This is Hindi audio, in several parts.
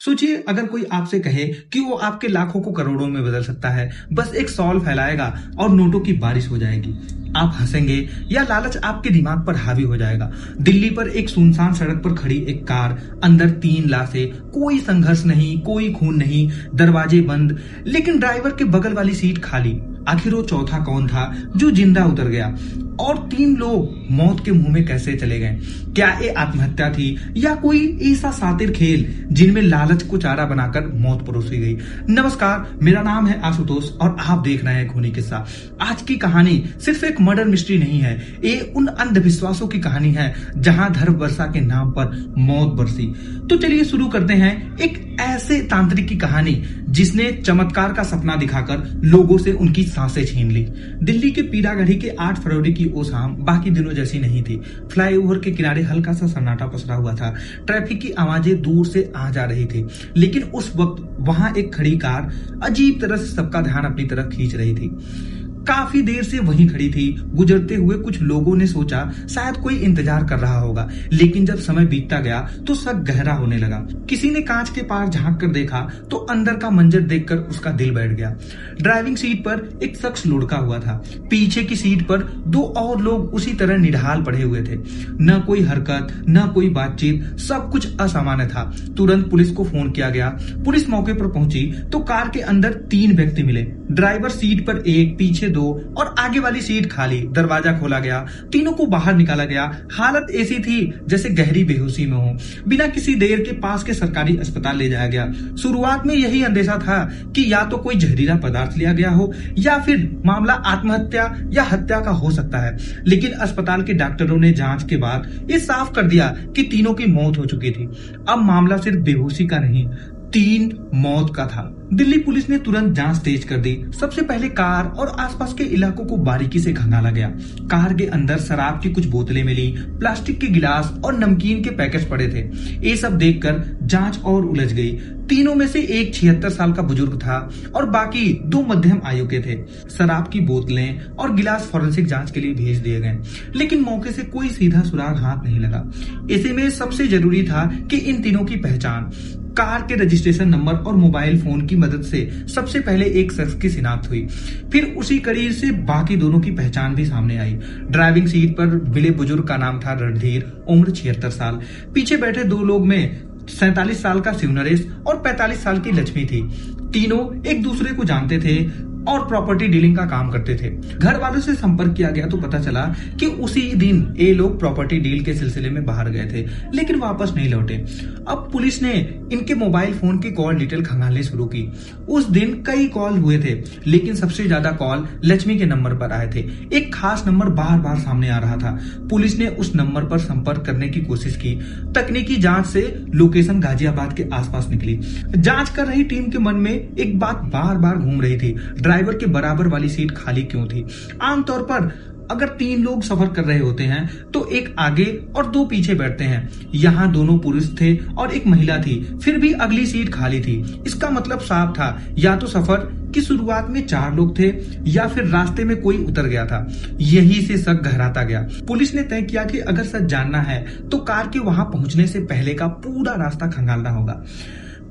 सोचिए अगर कोई आपसे कहे कि वो आपके लाखों को करोड़ों में बदल सकता है, बस एक सॉल फैलाएगा और नोटों की बारिश हो जाएगी। आप हंसेंगे या लालच आपके दिमाग पर हावी हो जाएगा। दिल्ली पर एक सुनसान सड़क पर खड़ी एक कार, अंदर 3 लाशें, कोई संघर्ष नहीं, कोई खून नहीं, दरवाजे बंद, लेकिन ड्राइवर के बगल वाली सीट खाली। आखिर वो चौथा कौन था जो जिंदा उतर गया? और 3 लोग मौत के मुंह में कैसे चले गए? क्या ये आत्महत्या थी या कोई ऐसा शातिर खेल जिनमें लालच को चारा बनाकर मौत परोसी गई? नमस्कार, मेरा नाम है आशुतोष और आप देख रहे हैं खूनी किस्सा। आज की कहानी सिर्फ एक मर्डर मिस्ट्री नहीं है, ये उन अंधविश्वासों की कहानी है जहां धर्म वर्षा के नाम पर मौत बरसी। तो चलिए शुरू करते हैं एक ऐसे तांत्रिक की कहानी जिसने चमत्कार का सपना दिखाकर लोगों से उनकी सांसें छीन ली। दिल्ली के पीरागढ़ी के 8 फरवरी की वो शाम बाकी दिनों जैसी नहीं थी। फ्लाईओवर के किनारे हल्का सा सन्नाटा पसरा हुआ था। ट्रैफिक की आवाजें दूर से आ जा रही थी, लेकिन उस वक्त वहां एक खड़ी कार अजीब तरह से सबका ध्यान अपनी तरफ खींच रही थी। काफी देर से वहीं खड़ी थी। गुजरते हुए कुछ लोगों ने सोचा शायद कोई इंतजार कर रहा होगा, लेकिन जब समय बीतता गया तो शक गहरा होने लगा। किसी ने कांच के पार झांक कर देखा तो अंदर का मंजर देखकर उसका दिल बैठ गया। ड्राइविंग सीट पर एक शख्स लुढ़का हुआ था। पीछे की सीट पर 2 और लोग उसी तरह निढाल पड़े हुए थे। न कोई हरकत, न कोई बातचीत, सब कुछ असामान्य था। तुरंत पुलिस को फोन किया गया। पुलिस मौके पर पहुंची तो कार के अंदर 3 व्यक्ति मिले। ड्राइवर सीट पर 1, पीछे 2 और आगे वाली सीट खाली। दरवाजा खोला गया, तीनों को बाहर निकाला गया। हालत ऐसी थी जैसे गहरी बेहोशी में हो। बिना किसी देर के पास के सरकारी अस्पताल ले जाया गया। शुरुआत में यही अंदेशा था कि या तो कोई जहरीला पदार्थ लिया गया हो या फिर मामला आत्महत्या या हत्या का हो सकता है, लेकिन अस्पताल के डॉक्टरों ने जांच के बाद ये साफ कर दिया कि तीनों की मौत हो चुकी थी। अब मामला सिर्फ बेहोशी का नहीं, 3 मौत का था। दिल्ली पुलिस ने तुरंत जांच तेज कर दी। सबसे पहले कार और आसपास के इलाकों को बारीकी से खंगाला गया। कार के अंदर शराब की कुछ बोतलें मिली, प्लास्टिक के गिलास और नमकीन के पैकेट पड़े थे। ये सब देखकर जांच और उलझ गई। तीनों में से एक 76 साल का बुजुर्ग था और बाकी 2 मध्यम आयु के थे। शराब की बोतलें और गिलास फॉरेंसिक जांच के लिए भेज दिए गए, लेकिन मौके से कोई सीधा सुराग हाथ नहीं लगा। ऐसे में सबसे जरूरी था कि इन तीनों की पहचान। कार के रजिस्ट्रेशन नंबर और मोबाइल फोन की मदद से सबसे पहले एक शख्स की शिनाख्त हुई। फिर उसी कड़ी से बाकी दोनों की पहचान भी सामने आई। ड्राइविंग सीट पर मिले बुजुर्ग का नाम था रणधीर, उम्र 76 साल। पीछे बैठे 2 लोग में 47 साल का शिवनरेश और 45 साल की लक्ष्मी थी। तीनों एक दूसरे को जानते थे और प्रॉपर्टी डीलिंग का काम करते थे। घर वालों से संपर्क किया गया तो पता चला कि उसी दिन ये लोग प्रॉपर्टी डील के सिलसिले में बाहर गए थे, लेकिन वापस नहीं लौटे। अब पुलिस ने इनके मोबाइल फोन की कॉल डिटेल खंगालनी शुरू की। उस दिन कई कॉल हुए थे, लेकिन सबसे ज्यादा कॉल लक्ष्मी के नंबर पर आए थे। एक खास नंबर बार बार सामने आ रहा था। पुलिस ने उस नंबर पर संपर्क करने की कोशिश की। तकनीकी जांच से लोकेशन गाजियाबाद के आसपास निकली। जांच कर रही टीम के मन में एक बात बार बार घूम रही थी, ड्राइवर के बराबर वाली सीट खाली क्यों थी? आमतौर पर अगर 3 लोग सफर कर रहे होते हैं तो एक आगे और 2 पीछे बैठते हैं। यहाँ दोनों पुरुष थे और एक महिला थी, फिर भी अगली सीट खाली थी। इसका मतलब साफ था, या तो सफर की शुरुआत में 4 लोग थे या फिर रास्ते में कोई उतर गया था। यही से शक गहराता गया। पुलिस ने तय किया कि अगर सच जानना है तो कार के वहां पहुंचने से पहले का पूरा रास्ता खंगालना होगा।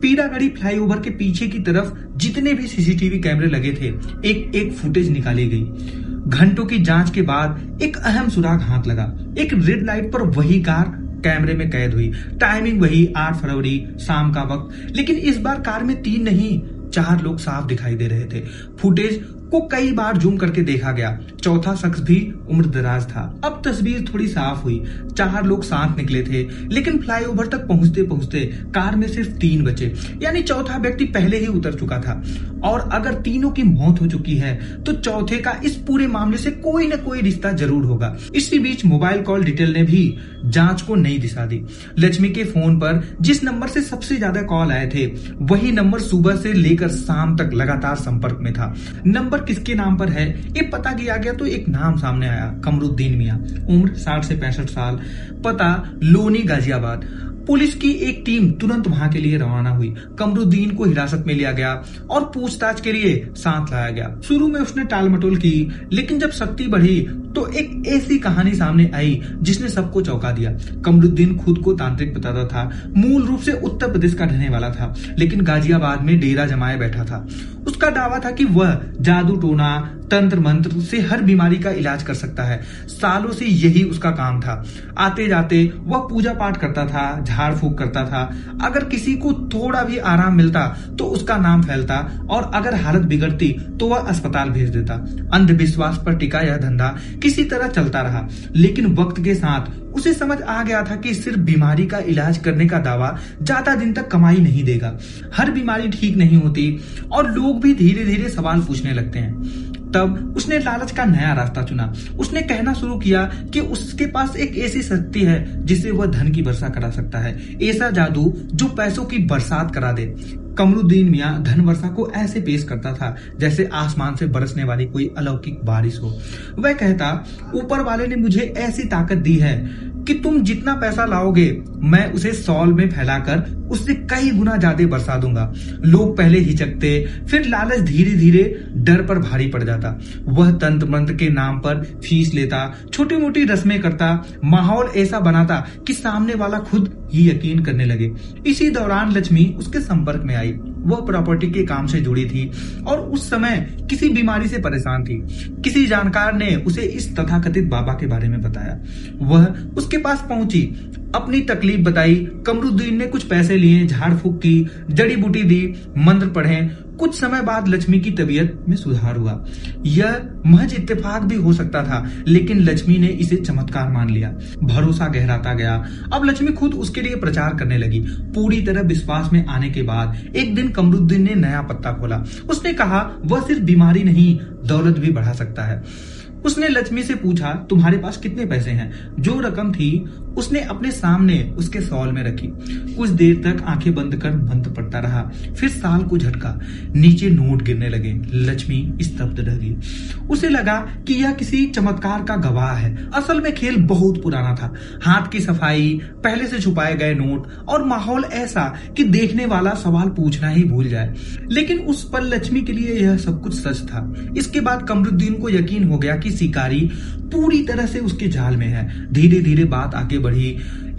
पीरागढ़ी फ्लाईओवर के पीछे की तरफ जितने भी सीसीटीवी कैमरे लगे थे, एक फुटेज निकाली गई। घंटों की जांच के बाद एक अहम सुराग हाथ लगा। एक रेड लाइट पर वही कार कैमरे में कैद हुई। टाइमिंग वही, 8 फरवरी शाम का वक्त, लेकिन इस बार कार में 3 नहीं 4 लोग साफ दिखाई दे रहे थे। फुटेज को कई बार जूम करके देखा गया। चौथा शख्स भी उम्र दराज था। अब तस्वीर थोड़ी साफ हुई। 4 लोग साथ निकले थे, लेकिन फ्लाईओवर तक पहुंचते पहुंचते कार में सिर्फ 3 बचे, यानी चौथा व्यक्ति पहले ही उतर चुका था। और अगर तीनों की मौत हो चुकी है तो चौथे का इस पूरे मामले से कोई न कोई रिश्ता जरूर होगा। इसी बीच मोबाइल कॉल डिटेल ने भी जांच को नई दिशा दी। लक्ष्मी के फोन पर जिस नंबर से सबसे ज्यादा कॉल आए थे, वही नंबर सुबह से लेकर शाम तक लगातार संपर्क में था। नंबर किसके नाम पर है ये पता किया गया तो एक नाम सामने आया, कमरुद्दीन मियां, उम्र 60 से 65 साल, पता लोनी गाजियाबाद। पुलिस की एक टीम तुरंत वहां के लिए रवाना हुई। कमरुद्दीन को हिरासत में लिया गया और पूछताछ के लिए साथ लाया गया। शुरू में उसने टाल मटोल की, लेकिन जब शक्ति बढ़ी तो एक ऐसी कहानी सामने आई जिसने सबको चौंका दिया। कमरुद्दीन खुद को तांत्रिक बताता था, मूल रूप से उत्तर प्रदेश का रहने वाला था, लेकिन गाजियाबाद में डेरा जमाए बैठा था। उसका दावा था कि वह जादू टोना तंत्र मंत्र से हर बीमारी का इलाज कर सकता है। सालों से यही उसका काम था। आते जाते वह पूजा पाठ करता था, झाड़ फूक करता था। अगर किसी को थोड़ा भी आराम मिलता तो उसका नाम फैलता, और अगर हालत बिगड़ती तो वह अस्पताल भेज देता। अंधविश्वास पर टिका यह धंधा किसी तरह चलता रहा, लेकिन वक्त के साथ उसे समझ आ गया था कि सिर्फ बीमारी का इलाज करने का दावा ज्यादा दिन तक कमाई नहीं देगा। हर बीमारी ठीक नहीं होती और लोग भी धीरे धीरे सवाल पूछने लगते हैं। तब उसने लालच का नया रास्ता चुना। उसने कहना शुरू किया कि उसके पास एक ऐसी शक्ति है जिससे वह धन की वर्षा करा सकता है, ऐसा जादू जो पैसों की बरसात करा दे। कमरुद्दीन मियां धन वर्षा को ऐसे पेश करता था जैसे आसमान से बरसने वाली कोई अलौकिक बारिश हो। वह कहता, ऊपर वाले ने मुझे ऐसी ताकत दी है कि तुम जितना पैसा लाओगे मैं उसे सॉल में फैलाकर उससे कई गुना ज्यादा बरसा दूंगा। लोग पहले हिचकते, फिर लालच धीरे धीरे डर पर भारी पड़ जाता। वह तंत्र मंत्र के नाम पर फीस लेता, छोटी मोटी रस्में करता, माहौल ऐसा बनाता कि सामने वाला खुद ही यकीन करने लगे। इसी दौरान लक्ष्मी उसके संपर्क में आई। वह प्रॉपर्टी के काम से जुड़ी थी और उस समय किसी बीमारी से परेशान थी। किसी जानकार ने उसे इस तथाकथित बाबा के बारे में बताया। वह उसके पास पहुंची, अपनी तकलीफ बताई। कमरुद्दीन ने कुछ पैसे लिए, झाड़ फूक की, जड़ी बूटी दी, मंत्र पढ़े। कुछ समय बाद लक्ष्मी की तबीयत में सुधार हुआ। यह महज इत्तेफाक भी हो सकता था, लेकिन लक्ष्मी ने इसे चमत्कार मान लिया। भरोसा गहराता गया। अब लक्ष्मी खुद उसके लिए प्रचार करने लगी। पूरी तरह विश्वास में आने के बाद एक दिन कमरुद्दीन ने नया पत्ता खोला। उसने कहा वह सिर्फ बीमारी नहीं, दौलत भी बढ़ा सकता है। उसने लक्ष्मी से पूछा, तुम्हारे पास कितने पैसे हैं? जो रकम थी उसने अपने सामने उसके सॉल में रखी। कुछ देर तक आंखें बंद कर मंत्र पढ़ता रहा। फिर साल को झटका, नीचे नोट गिरने लगे। लक्ष्मी स्तब्ध रह गई। उसे लगा कि यह किसी चमत्कार का गवाह है। असल में खेल बहुत पुराना था। हाथ की सफाई, पहले से छुपाए गए नोट और माहौल ऐसा कि देखने वाला सवाल पूछना ही भूल जाए। लेकिन उस पल लक्ष्मी के लिए यह सब कुछ सच था। इसके बाद कमरुद्दीन को यकीन हो गया कि शिकारी पूरी तरह से उसके जाल में है। धीरे धीरे बात आगे बढ़ी।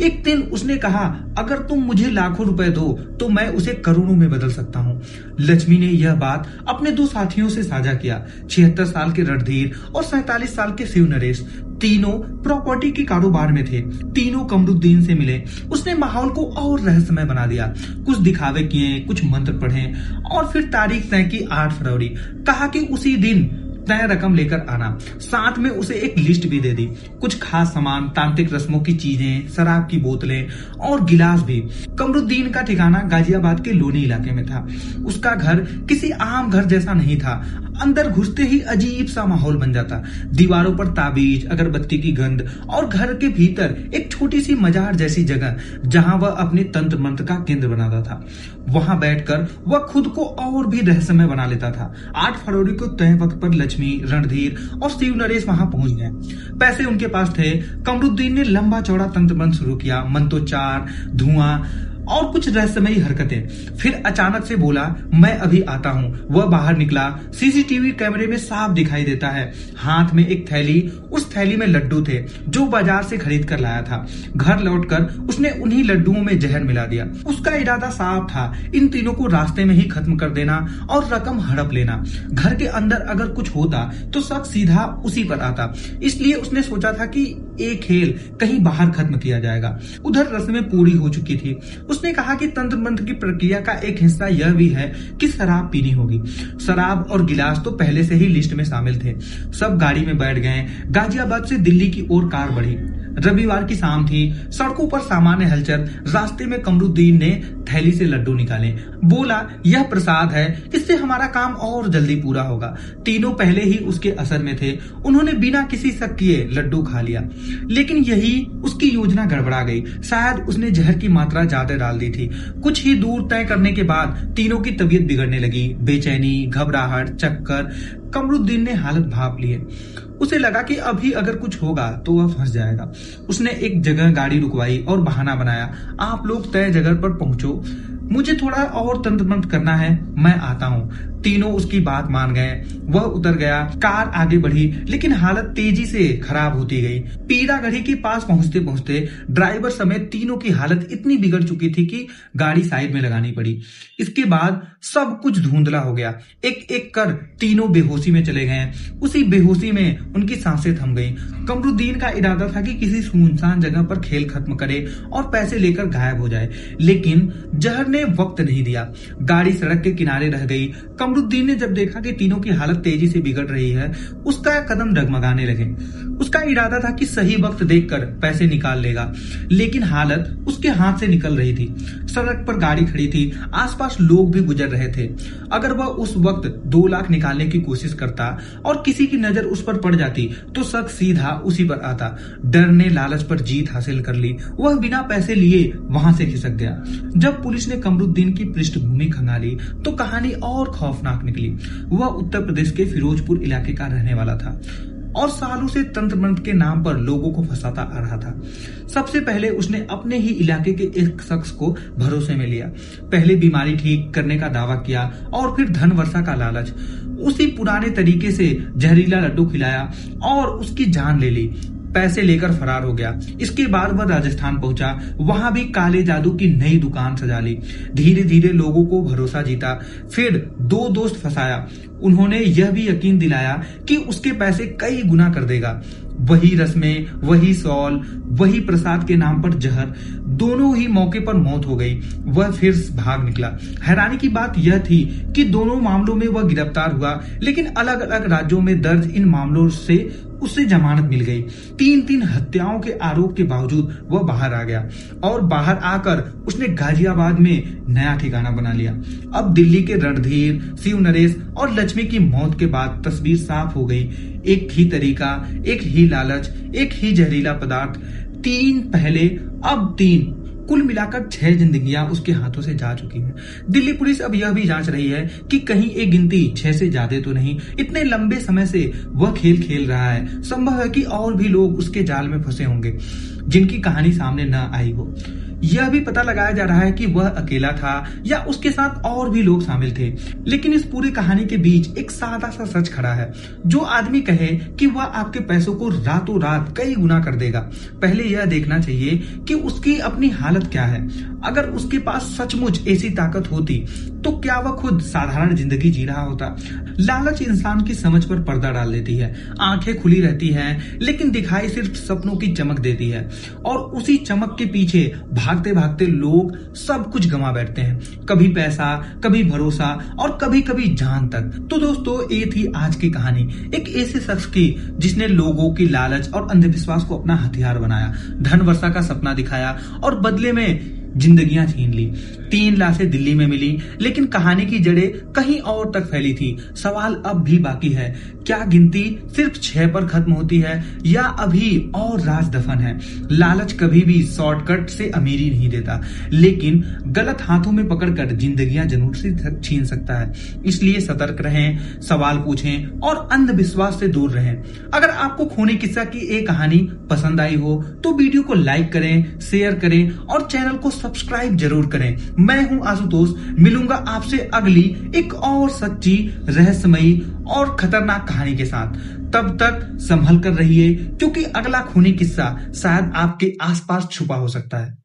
एक दिन उसने कहा, अगर तुम मुझे लाखों रुपए दो तो मैं उसे करोड़ों में बदल सकता हूँ। लक्ष्मी ने यह बात अपने दो साथियों से साझा किया, 76 साल के रणधीर और 47 साल के शिव नरेश। तीनों प्रॉपर्टी के कारोबार में थे। तीनों कमरुद्दीन से मिले। उसने माहौल को और रहस्यमय बना दिया। कुछ दिखावे किए, कुछ मंत्र पढ़े और फिर तारीख तय की 8 फरवरी। कहा कि उसी दिन तय रकम लेकर आना। साथ में उसे एक लिस्ट भी दे दी। कुछ खास सामान, तांत्रिक रस्मों की चीजें, शराब की बोतलें और गिलास भी। कमरुद्दीन का ठिकाना गाजियाबाद के लोनी इलाके में था। उसका घर किसी आम घर जैसा नहीं था। अंदर घुसते ही अजीब सा माहौल बन जाता। दीवारों पर ताबीज, अगरबत्ती की गंध और घर के भीतर एक छोटी सी मजार जैसी जगह जहां वह अपने तंत्र मंत्र का केंद्र बनाता था। वहां बैठकर वह खुद को और भी रहस्यमय बना लेता था। 8 फरवरी को तय वक्त पर लक्ष्मी, रणधीर और शिव नरेश वहां पहुंच गए। पैसे उनके पास थे। कमरुद्दीन ने लंबा चौड़ा तंत्र मंत्र शुरू किया, मंत्रोच्चार, धुआं और कुछ रहस्यमयी हरकतें। फिर अचानक से बोला, मैं अभी आता हूँ। वह बाहर निकला। सीसीटीवी कैमरे में साफ दिखाई देता है। हाथ में एक थैली, उस थैली में लड्डू थे जो बाजार से खरीद कर लाया था। घर लौटकर उसने उन्हीं लड्डुओं में जहर मिला दिया। उसका इरादा साफ था, इन तीनों को रास्ते में ही खत्म कर देना और रकम हड़प लेना। घर के अंदर अगर कुछ होता तो शक सीधा उसी पर आता। इसलिए उसने सोचा था कि एक खेल कहीं बाहर खत्म किया जाएगा। उधर रस्में पूरी हो चुकी थी। उसने कहा कि तंत्र मंत्र की प्रक्रिया का एक हिस्सा यह भी है कि शराब पीनी होगी। शराब और गिलास तो पहले से ही लिस्ट में शामिल थे। सब गाड़ी में बैठ गए। गाजियाबाद से दिल्ली की ओर कार बढ़ी। रविवार की शाम थी। सड़कों पर सामान्य हलचल। रास्ते में कमरुद्दीन ने थैली से लड्डू निकाले। बोला, यह प्रसाद है, इससे हमारा काम और जल्दी पूरा होगा। तीनों पहले ही उसके असर में थे। उन्होंने बिना किसी शक किए लड्डू खा लिया। लेकिन यही उसकी योजना गड़बड़ा गई। शायद उसने जहर की मात्रा ज्यादा डाल दी थी। कुछ ही दूर तय करने के बाद तीनों की तबीयत बिगड़ने लगी। बेचैनी, घबराहट, चक्कर। कमरुद्दीन ने हालत भांप ली है। उसे लगा कि अभी अगर कुछ होगा तो वह फंस जाएगा। उसने एक जगह गाड़ी रुकवाई और बहाना बनाया, आप लोग तय जगह पर पहुंचो, मुझे थोड़ा और तंत्र मंत्र करना है, मैं आता हूँ। तीनों उसकी बात मान गए। वह उतर गया, कार आगे बढ़ी, लेकिन हालत तेजी से खराब होती गई। पीरागढ़ी के पास पहुंचते पहुंचते ड्राइवर समेत तीनों की हालत इतनी बिगड़ चुकी थी कि गाड़ी साइड में लगानी पड़ी। इसके बाद सब कुछ धुंधला हो गया। एक एक कर तीनों बेहोशी में चले गए। उसी बेहोशी में उनकी सांसें थम गईं। कमरुद्दीन का इरादा था कि किसी सुनसान जगह पर खेल खत्म करे और पैसे लेकर गायब हो जाए, लेकिन जहर ने वक्त नहीं दिया। गाड़ी सड़क के किनारे रह गई। कमरुद्दीन ने जब देखा कि तीनों की हालत तेजी से बिगड़ रही है, उसका कदम डगमगाने लगे। उसका इरादा था कि सही वक्त देखकर पैसे निकाल लेगा, लेकिन हालत उसके हाथ से निकल रही थी। सड़क पर गाड़ी खड़ी थी, आसपास लोग भी गुजर रहे थे। अगर वह उस वक्त 2 लाख निकालने की कोशिश करता और किसी की नजर उस पर पड़ जाती तो शक सीधा उसी पर आता। डर ने लालच पर जीत हासिल कर ली। वह बिना पैसे लिए वहां से खिसक गया। जब पुलिस ने कमरुद्दीन की पृष्ठभूमि खंगाली तो कहानी और खौफनाक निकली। वह उत्तर प्रदेश के फिरोजपुर इलाके का रहने वाला था और सालों से तंत्र मंत्र के नाम पर लोगों को फंसाता आ रहा था। सबसे पहले उसने अपने ही इलाके के एक शख्स को भरोसे में लिया। पहले बीमारी ठीक करने का दावा किया और फिर धन वर्षा का लालच। उसी पुराने तरीके से जहरीला लड्डू खिलाया और उसकी जान ले ली। पैसे लेकर फरार हो गया। इसके बाद वह राजस्थान पहुंचा। वहां भी काले जादू की नई दुकान सजा ली। धीरे धीरे लोगों को भरोसा जीता। फिर 2 दोस्त फंसाया। उन्होंने यह भी यकीन दिलाया कि उसके पैसे कई गुना कर देगा। वही रस्में, वही सॉल, वही प्रसाद के नाम पर जहर। दोनों ही मौके पर मौत हो गई। वह फिर भाग निकला। हैरानी की बात यह थी कि दोनों मामलों में वह गिरफ्तार हुआ, लेकिन अलग अलग राज्यों में दर्ज इन मामलों से उसे जमानत मिल गई। 3 हत्याओं के आरोप के बावजूद वह बाहर आ गया और बाहर आकर उसने गाजियाबाद में नया ठिकाना बना लिया। अब दिल्ली के रणधीर, शिव नरेश और लक्ष्मी की मौत के बाद तस्वीर साफ हो गई। एक ही तरीका, एक ही लालच, एक ही जहरीला पदार्थ। 3 पहले, अब 3, कुल मिलाकर 6 जिंदगियां उसके हाथों से जा चुकी हैं। दिल्ली पुलिस अब यह भी जांच रही है कि कहीं एक गिनती 6 से ज्यादा तो नहीं। इतने लंबे समय से वह खेल खेल रहा है। संभव है कि और भी लोग उसके जाल में फंसे होंगे जिनकी कहानी सामने न आई हो। यह भी पता लगाया जा रहा है कि वह अकेला था या उसके साथ और भी लोग शामिल थे। लेकिन इस पूरी कहानी के बीच एक सादा सा सच खड़ा है। जो आदमी कहे कि वह आपके पैसों को रातों रात कई गुना कर देगा, पहले यह देखना चाहिए कि उसकी अपनी हालत क्या है। अगर उसके पास सचमुच ऐसी ताकत होती तो क्या वह खुद साधारण जिंदगी जी रहा होता। लालच इंसान की समझ पर पर्दा डाल देती है। आंखें खुली रहती हैं, लेकिन दिखाई सिर्फ सपनों की चमक देती है और उसी चमक के पीछे भागते भागते लोग सब कुछ गंवा बैठते हैं। कभी पैसा, कभी भरोसा और कभी कभी जान तक। तो दोस्तों, ये थी आज की कहानी एक ऐसे शख्स की जिसने लोगों की लालच और अंधविश्वास को अपना हथियार बनाया, धन वर्षा का सपना दिखाया और बदले में जिंदगियां छीन ली। 3 लाशें दिल्ली में मिली, लेकिन कहानी की जड़ें कहीं और तक फैली थी। सवाल अब भी बाकी है, क्या गिनती सिर्फ 6 पर खत्म होती है या अभी और राज दफन है। लालच कभी भी शॉर्टकट से अमीरी नहीं देता, लेकिन गलत हाथों में पकड़कर जिंदगियां जरूर से छीन सकता है। इसलिए सतर्क रहें, सवाल पूछें और अंधविश्वास से दूर रहें। अगर आपको खूनी किस्सा की एक कहानी पसंद आई हो तो वीडियो को लाइक करें, शेयर करें और चैनल को सब्सक्राइब जरूर करें। मैं हूं आशुतोष, मिलूंगा आपसे अगली एक और सच्ची, रहस्यमयी और खतरनाक कहानी के साथ। तब तक संभल कर रहिए, क्योंकि अगला खूनी किस्सा शायद आपके आसपास छुपा हो सकता है।